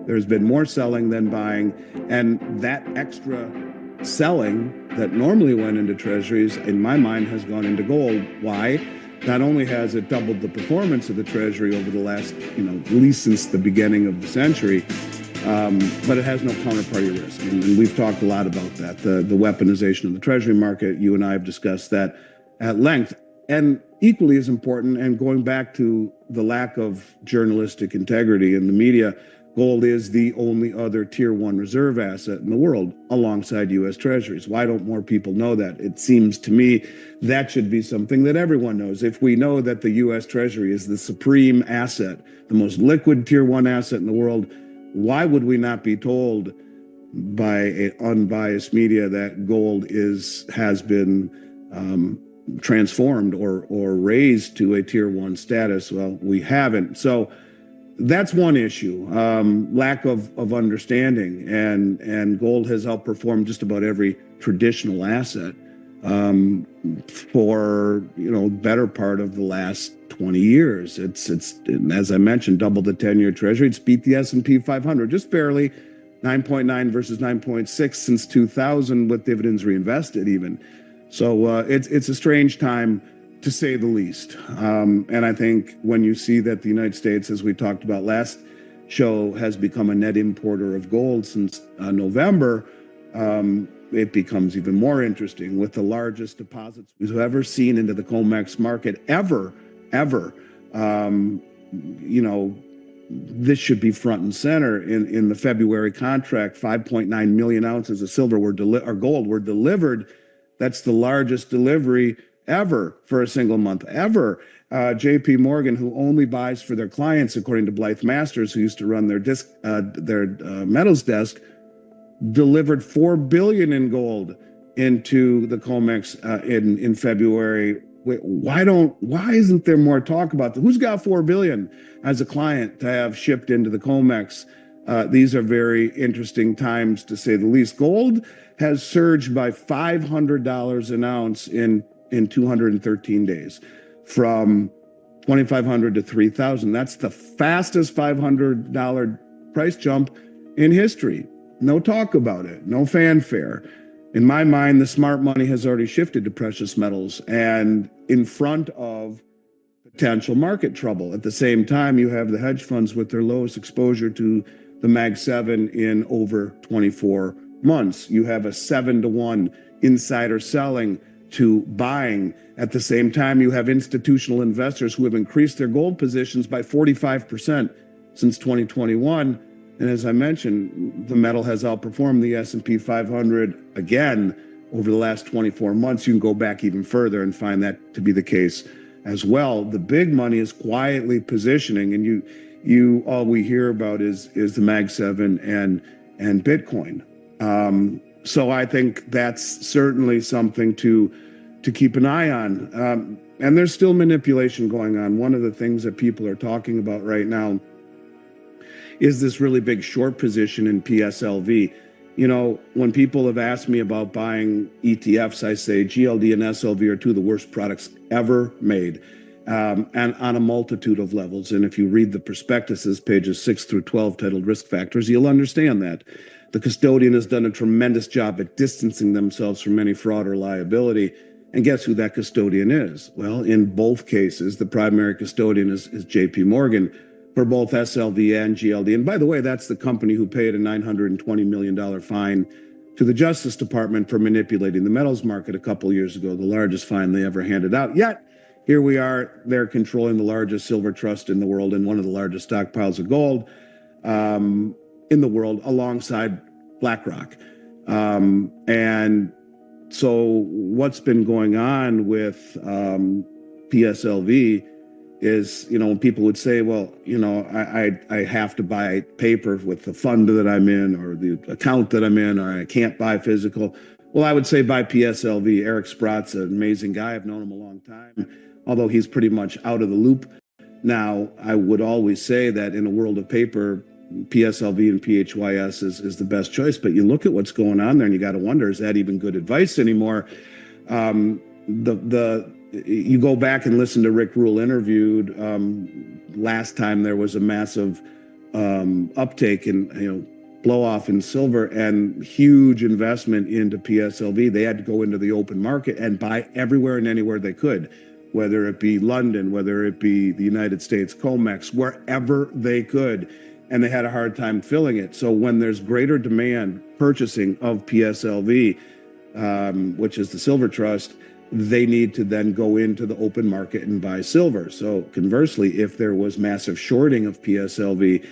There's been more selling than buying, and that extra selling that normally went into treasuries, in my mind, has gone into gold. Why? Not only has it doubled the performance of the treasury over the last, at least since the beginning of the century, but it has no counterparty risk. And we've talked a lot about that, the weaponization of the treasury market. You and I have discussed that at length. And equally as important, and going back to the lack of journalistic integrity in the media, gold is the only other tier one reserve asset in the world alongside U.S. treasuries. Why don't more people know that? It seems to me that should be something that everyone knows. If we know that the U.S. treasury is the supreme asset, the most liquid tier one asset in the world, why would we not be told by an unbiased media that gold has been transformed or raised to a tier one status? Well, we haven't. So that's one issue, lack of understanding, and gold has outperformed just about every traditional asset for better part of the last 20 years. It's as I mentioned, double the 10-year treasury. It's beat the S&P 500 just barely, 9.9 versus 9.6 since 2000 with dividends reinvested even. So it's a strange time, to say the least. And I think when you see that the United States, as we talked about last show, has become a net importer of gold since November, it becomes even more interesting, with the largest deposits we've ever seen into the COMEX market ever. This should be front and center. In the February contract, 5.9 million ounces of silver or gold were delivered. That's the largest delivery ever for a single month, ever. JP Morgan, who only buys for their clients, according to Blythe Masters, who used to run their metals desk, delivered $4 billion in gold into the COMEX in February. Why isn't there more talk about that? Who's got $4 billion as a client to have shipped into the COMEX? These are very interesting times, to say the least. Gold has surged by $500 an ounce in 213 days, from $2,500 to $3,000. That's the fastest $500 price jump in history. No talk about it, no fanfare. In my mind, the smart money has already shifted to precious metals and in front of potential market trouble. At the same time, you have the hedge funds with their lowest exposure to the Mag 7 in over 24 months. You have a 7-to-1 insider selling to buying. At the same time, you have institutional investors who have increased their gold positions by 45% since 2021. And as I mentioned, the metal has outperformed the S&P 500 again over the last 24 months. You can go back even further and find that to be the case as well. The big money is quietly positioning, and all we hear about is the Mag 7 and Bitcoin. So I think that's certainly something to keep an eye on. And there's still manipulation going on. One of the things that people are talking about right now is this really big short position in PSLV. When people have asked me about buying ETFs, I say GLD and SLV are two of the worst products ever made, and on a multitude of levels. And if you read the prospectuses, pages 6 through 12, titled Risk Factors, you'll understand that. The custodian has done a tremendous job at distancing themselves from any fraud or liability. And guess who that custodian is? Well, in both cases, the primary custodian is JP Morgan for both SLV and GLD. And by the way, that's the company who paid a $920 million fine to the Justice Department for manipulating the metals market a couple years ago, the largest fine they ever handed out. Yet, here we are, they're controlling the largest silver trust in the world and one of the largest stockpiles of gold in the world, alongside BlackRock. And so what's been going on with PSLV is, when people would say, well, I have to buy paper with the fund that I'm in or the account that I'm in, or I can't buy physical. Well, I would say buy PSLV. Eric Sprott's an amazing guy. I've known him a long time, although he's pretty much out of the loop now. I would always say that in a world of paper, PSLV and PHYS is the best choice. But you look at what's going on there and you got to wonder, is that even good advice anymore? You go back and listen to Rick Rule interviewed last time there was a massive uptake and blow off in silver and huge investment into PSLV. They had to go into the open market and buy everywhere and anywhere they could, whether it be London, whether it be the United States, COMEX, wherever they could. And they had a hard time filling it. So when there's greater demand purchasing of PSLV, which is the Silver Trust, they need to then go into the open market and buy silver. So conversely, if there was massive shorting of PSLV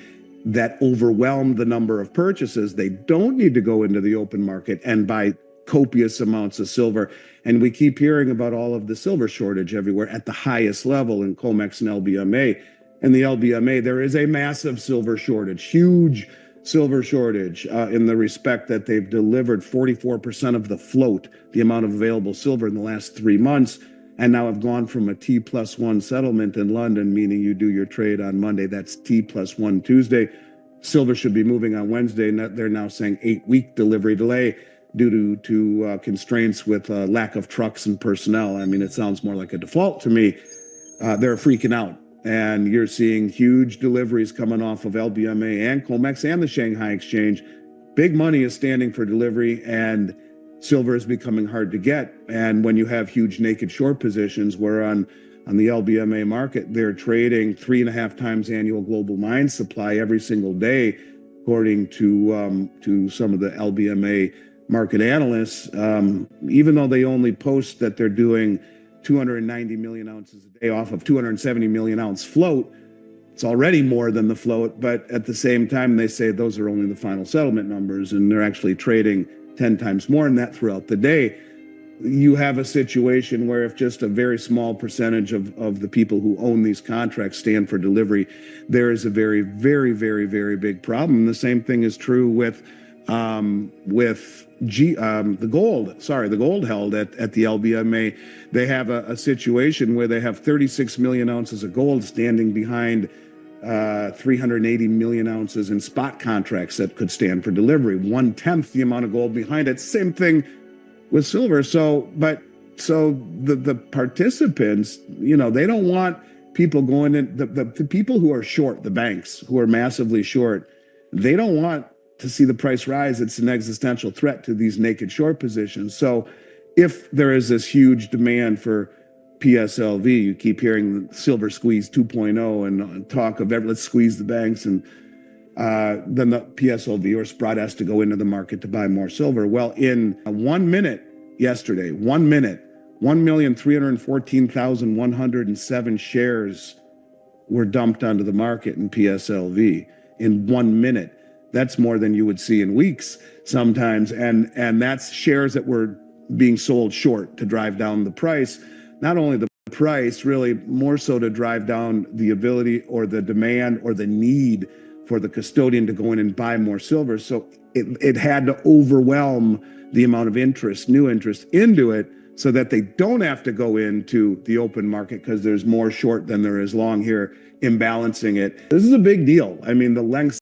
that overwhelmed the number of purchases, they don't need to go into the open market and buy copious amounts of silver. And we keep hearing about all of the silver shortage everywhere at the highest level in COMEX and LBMA. And the LBMA, there is a massive silver shortage, huge silver shortage in the respect that they've delivered 44% of the float, the amount of available silver in the last 3 months, and now have gone from a T+1 settlement in London, meaning you do your trade on Monday, that's T+1 Tuesday. Silver should be moving on Wednesday, and they're now saying 8-week delivery delay due to constraints with lack of trucks and personnel. I mean, it sounds more like a default to me. They're freaking out. And you're seeing huge deliveries coming off of LBMA and COMEX and the Shanghai Exchange. Big money is standing for delivery, and silver is becoming hard to get. And when you have huge naked short positions, where on the LBMA market, they're trading 3.5 times annual global mine supply every single day, according to some of the LBMA market analysts, even though they only post that they're doing 290 million ounces a day off of 270 million ounce float. It's already more than the float, but at the same time, they say those are only the final settlement numbers, and they're actually trading 10 times more than that throughout the day. You have a situation where if just a very small percentage of the people who own these contracts stand for delivery, there is a very, very, very, very big problem. The same thing is true with the gold held at the LBMA. They have a situation where they have 36 million ounces of gold standing behind 380 million ounces in spot contracts that could stand for delivery. 1/10 the amount of gold behind it. Same thing with silver. So the participants, they don't want people going in. The people who are short, the banks who are massively short, they don't want to see the price rise. It's an existential threat to these naked short positions. So if there is this huge demand for PSLV, you keep hearing silver squeeze 2.0 and talk of let's squeeze the banks, and then the PSLV or Sprott has to go into the market to buy more silver. Well, in 1 minute yesterday, 1 minute, 1,314,107 shares were dumped onto the market in PSLV in 1 minute. That's more than you would see in weeks sometimes. And that's shares that were being sold short to drive down the price. Not only the price, really more so to drive down the ability or the demand or the need for the custodian to go in and buy more silver. So it had to overwhelm the amount of interest, new interest into it, so that they don't have to go into the open market because there's more short than there is long here, imbalancing it. This is a big deal. I mean, the lengths